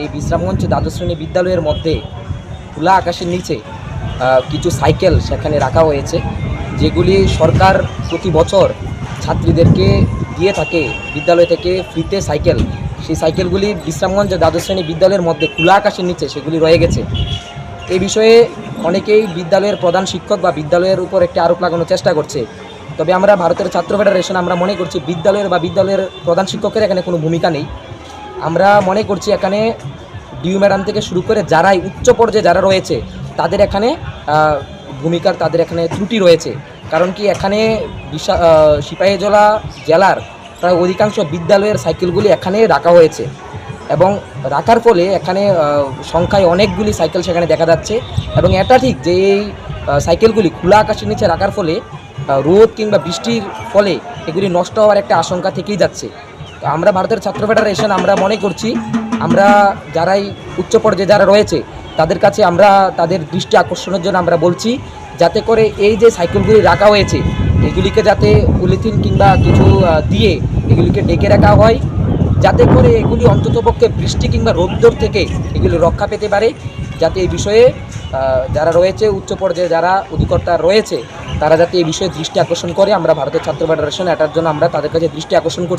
এই বিশ্রামগঞ্জ দ্বাদশ শ্রেণী বিদ্যালয়ের মধ্যে খোলা আকাশের নিচে কিছু সাইকেল সেখানে রাখা হয়েছে, যেগুলি সরকার প্রতি বছর ছাত্রীদেরকে দিয়ে থাকে বিদ্যালয় থেকে ফ্রিতে সাইকেল। সেই সাইকেলগুলি বিশ্রামগঞ্জ দ্বাদশ শ্রেণী বিদ্যালয়ের মধ্যে খোলা আকাশের নিচে সেগুলি রয়ে গেছে। এই বিষয়ে অনেকেই বিদ্যালয়ের প্রধান শিক্ষক বা বিদ্যালয়ের উপর একটি আরোপ লাগানোর চেষ্টা করছে। তবে আমরা ভারতের ছাত্র ফেডারেশন আমরা মনে করছি বিদ্যালয়ের প্রধান শিক্ষকের এখানে কোনো ভূমিকা নেই। আমরা মনে করছি এখানে ডিউ ম্যাডাম থেকে শুরু করে যারাই উচ্চ পর্যায়ে যারা রয়েছে তাদের এখানে তাদের এখানে ত্রুটি রয়েছে। কারণ কি এখানে সিপাহীজলা জেলার প্রায় অধিকাংশ বিদ্যালয়ের সাইকেলগুলি এখানে রাখা হয়েছে এবং রাখার ফলে এখানে সংখ্যায় অনেকগুলি সাইকেল সেখানে দেখা যাচ্ছে। এবং এটা ঠিক যে এই সাইকেলগুলি খোলা আকাশের নিচে রাখার ফলে রোদ কিংবা বৃষ্টির ফলে এগুলি নষ্ট হওয়ার একটা আশঙ্কা থেকেই যাচ্ছে। তো আমরা ভারতের ছাত্র ফেডারেশন আমরা মনে করছি আমরা যারাই উচ্চ পর্যায়ে যারা রয়েছে তাদের কাছে আমরা তাদের দৃষ্টি আকর্ষণের জন্য আমরা বলছি যাতে করে এই যে সাইকেলগুলি রাখা হয়েছে এগুলিকে যাতে পলিথিন কিংবা কিছু দিয়ে এগুলিকে ডেকে রাখা হয়, যাতে করে এগুলি অন্ততপক্ষে বৃষ্টি কিংবা রৌদ্র থেকে এগুলি রক্ষা পেতে পারে। যাতে এই বিষয়ে যারা রয়েছে উচ্চ পর্যায়ে যারা অধিকর্তা রয়েছে তারা যাতে এই বিষয়ে দৃষ্টি আকর্ষণ করে, আমরা ভারতের ছাত্র ফেডারেশন এটার জন্য আমরা তাদের কাছে দৃষ্টি আকর্ষণ করছি।